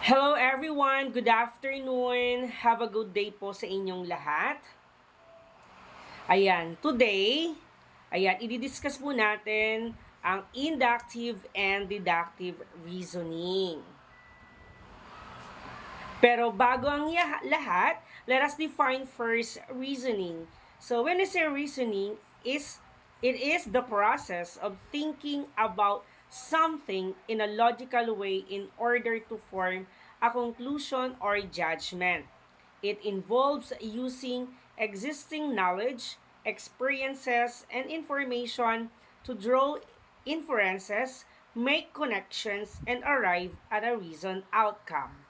Hello everyone! Good afternoon! Have a good day po sa inyong lahat. Ayan, i-discuss po natin ang inductive and deductive reasoning. Pero bago ang lahat, let us define first reasoning. So when I say reasoning, it is the process of thinking about something in a logical way in order to form a conclusion or judgment. It involves using existing knowledge, experiences, and information to draw inferences, make connections, and arrive at a reasoned outcome.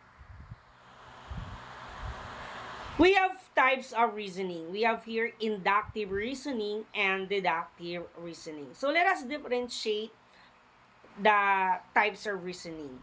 We have types of reasoning. We have here inductive reasoning and deductive reasoning. So let us differentiate the types of reasoning.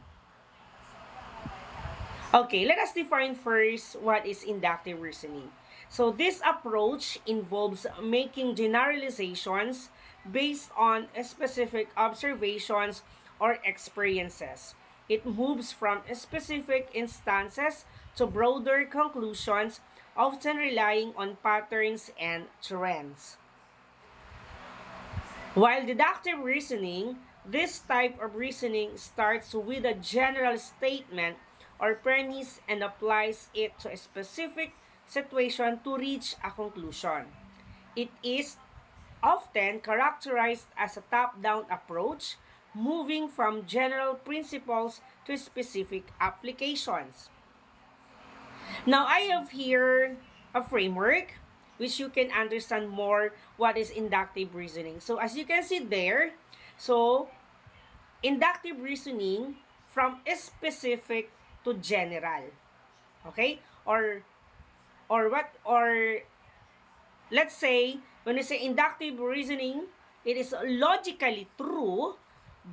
Okay, let us define first what is inductive reasoning. So this approach involves making generalizations based on specific observations or experiences. It moves from specific instances to broader conclusions, often relying on patterns and trends. While deductive reasoning, this type of reasoning starts with a general statement or premise and applies it to a specific situation to reach a conclusion. It is often characterized as a top-down approach, moving from general principles to specific applications. Now, I have here a framework which you can understand more what is inductive reasoning. So, as you can see there, so inductive reasoning from specific to general. Okay? Or let's say when we say inductive reasoning, it is logically true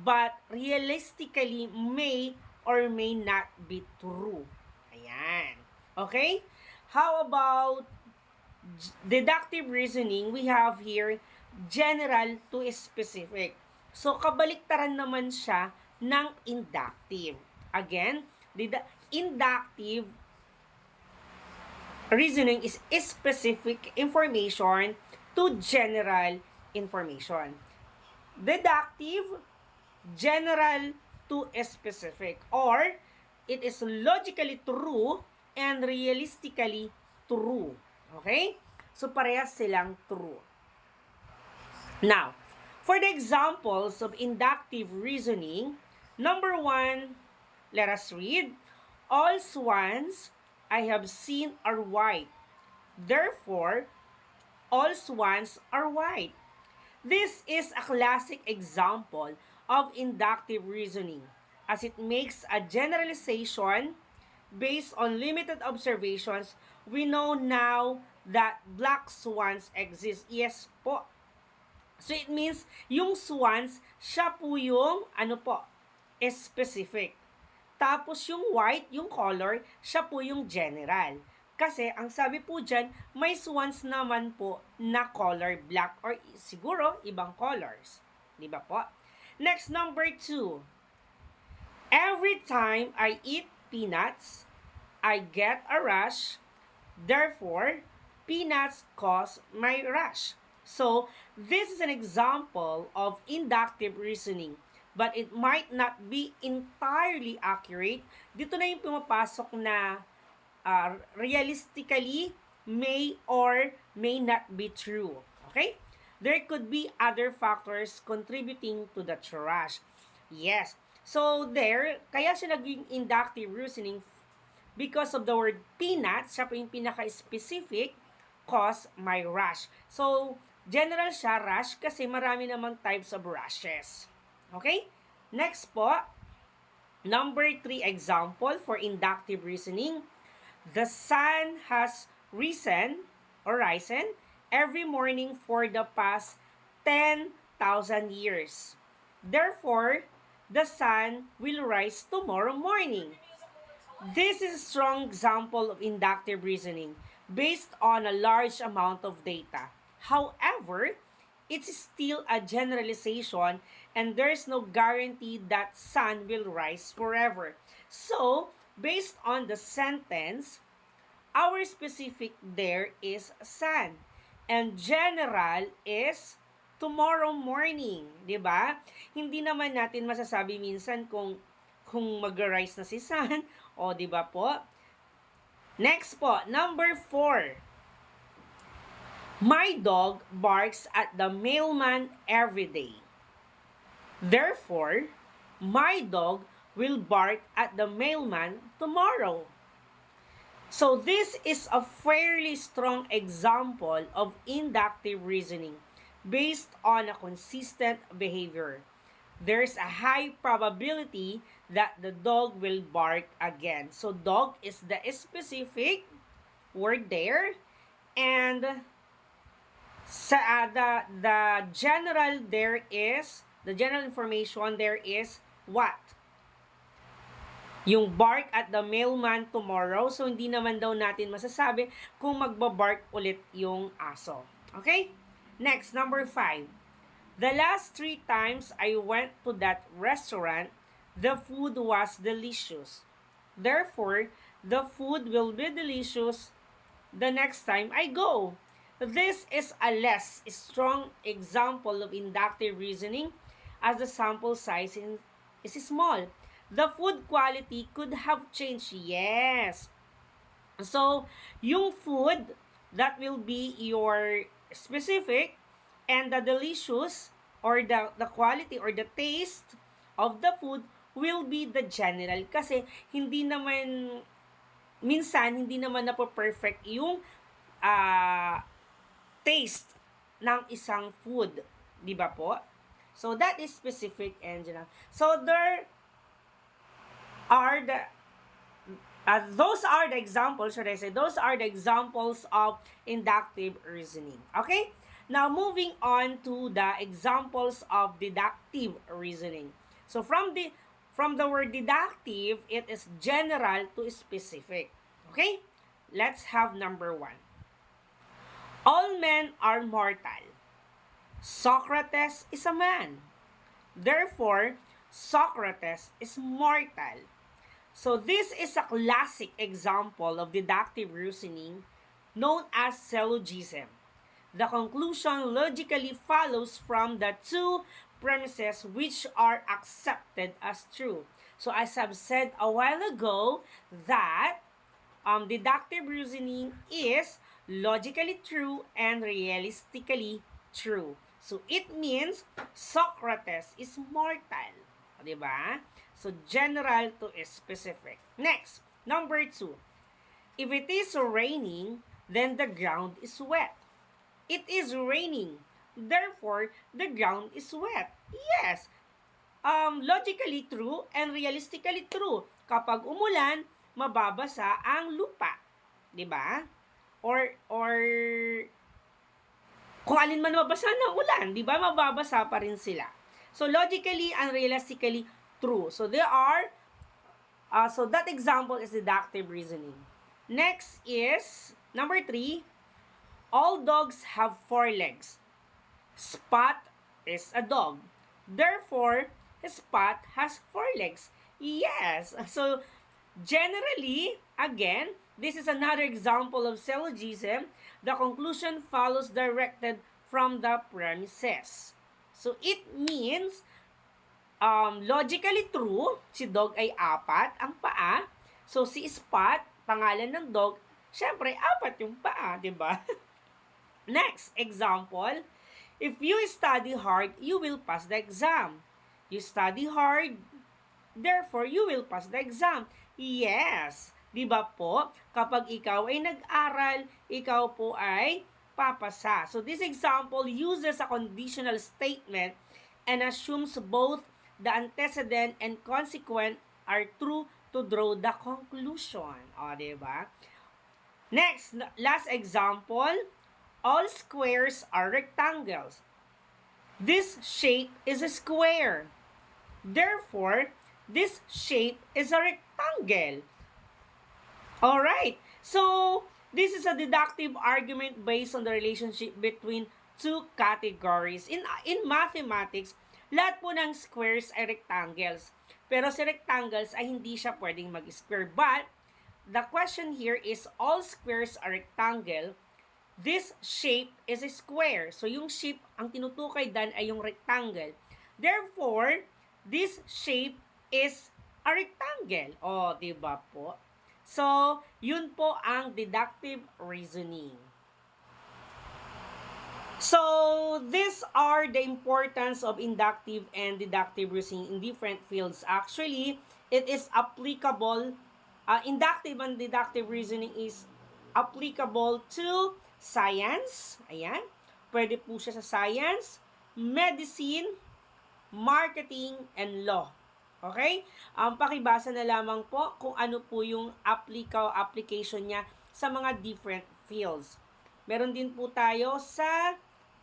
but realistically may or may not be true. Ayan. Okay? How about deductive reasoning? We have here general to specific. So, kabaliktaran naman siya ng inductive. Again, inductive reasoning is specific information to general information. Deductive, general to specific. Or, it is logically true and realistically true. Okay? So, parehas silang true. Now, for the examples of inductive reasoning, number one, let us read. All swans I have seen are white. Therefore, all swans are white. This is a classic example of inductive reasoning as it makes a generalization based on limited observations. We know now that black swans exist. Yes po. So it means yung swans, siya po yung specific. Tapos yung white, yung color, siya po yung general. Kasi ang sabi po dyan, may swans naman po na color black or siguro ibang colors. Di ba po? Next, number 2. Every time I eat peanuts, I get a rash. Therefore, peanuts cause my rash. So, this is an example of inductive reasoning, but it might not be entirely accurate. Dito na yung pumapasok na realistically may or may not be true. Okay? There could be other factors contributing to the trash. Yes. So, there, kaya siya naging inductive reasoning because of the word peanuts, siya po yung pinaka-specific cause my rash. So, general siya, rash, kasi marami namang types of rashes. Okay? Next po, number 3 example for inductive reasoning. The sun has risen every morning for the past 10,000 years. Therefore, the sun will rise tomorrow morning. This is a strong example of inductive reasoning based on a large amount of data. However, it's still a generalization and there's no guarantee that sun will rise forever. So, based on the sentence, our specific there is sun. And general is tomorrow morning, 'di ba? Hindi naman natin masasabi minsan kung mag-rise na si sun o 'di ba po? Next po, number 4. My dog barks at the mailman every day. Therefore, my dog will bark at the mailman tomorrow. So this is a fairly strong example of inductive reasoning based on a consistent behavior. There's a high probability that the dog will bark again. So dog is the specific word there, and the general there is, the general information there is what? Yung bark at the mailman tomorrow. So, hindi naman daw natin masasabi kung magbabark ulit yung aso. Okay? Next, number 5. The last 3 times I went to that restaurant, the food was delicious. Therefore, the food will be delicious the next time I go. This is a less strong example of inductive reasoning as the sample size is small. The food quality could have changed. Yes. So, yung food, that will be your specific, and the delicious or the quality or the taste of the food will be the general. Kasi hindi naman, minsan, hindi naman na perfect yung taste ng isang food. Di ba po? So, that is specific and general. So, there are those are the examples, should I say, those are the examples of inductive reasoning. Okay? Now, moving on to the examples of deductive reasoning. So, from the word deductive, it is general to specific. Okay? Let's have number 1. All men are mortal. Socrates is a man. Therefore, Socrates is mortal. So this is a classic example of deductive reasoning known as syllogism. The conclusion logically follows from the 2 premises which are accepted as true. So as I've said a while ago, that deductive reasoning is logically true and realistically true. So, it means Socrates is mortal. Diba? So, general to specific. Next, number 2. If it is raining, then the ground is wet. It is raining. Therefore, the ground is wet. Yes. Logically true and realistically true. Kapag umulan, mababasa ang lupa. Diba? Or kung alin man mabasa ng ulan, di ba, mababasa pa rin sila. So, logically and realistically true. So, so that example is deductive reasoning. Next is, number 3, all dogs have 4 legs. Spot is a dog. Therefore, Spot has 4 legs. Yes. So, generally, again, this is another example of syllogism. The conclusion follows directed from the premises. So, it means, logically true, si dog ay 4 ang paa. So, si Spot, pangalan ng dog, syempre, 4 yung paa, di ba? Next example, if you study hard, you will pass the exam. You study hard, therefore, you will pass the exam. Yes. Di ba po? Kapag ikaw ay nag-aral, ikaw po ay papasa. So, this example uses a conditional statement and assumes both the antecedent and consequent are true to draw the conclusion. O, di ba? Next, last example, all squares are rectangles. This shape is a square. Therefore, this shape is a rectangle. Alright, so this is a deductive argument based on the relationship between 2 categories. In mathematics, lahat po ng squares ay rectangles. Pero si rectangles ay hindi siya pwedeng mag-square. But, the question here is, all squares are rectangle. This shape is a square. So, yung shape, ang tinutukoy dan ay yung rectangle. Therefore, this shape is a rectangle. O, diba po? So, yun po ang deductive reasoning. So, these are the importance of inductive and deductive reasoning in different fields. Actually, it is applicable, inductive and deductive reasoning is applicable to science. Ayan. Pwede po siya sa science, medicine, marketing, and law. Okay? Pakibasa na lamang po kung ano po yung application niya sa mga different fields. Meron din po tayo sa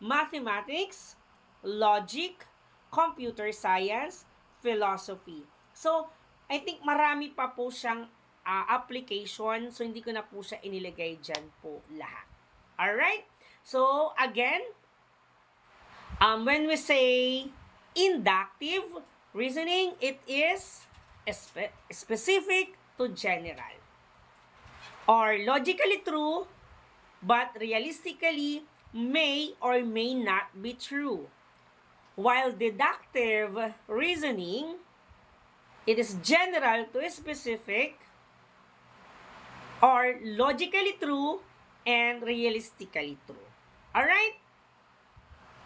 mathematics, logic, computer science, philosophy. So, I think marami pa po siyang application. So, hindi ko na po siya inilagay dyan po lahat. Alright? So, again, when we say inductive reasoning, it is specific to general. Or logically true, but realistically may or may not be true. While deductive reasoning, it is general to specific or logically true and realistically true. Alright?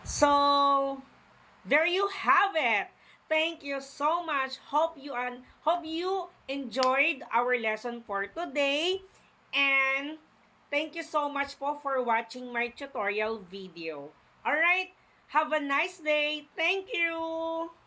So, there you have it. Thank you so much. Hope you enjoyed our lesson for today. And thank you so much po for watching my tutorial video. Alright? Have a nice day. Thank you!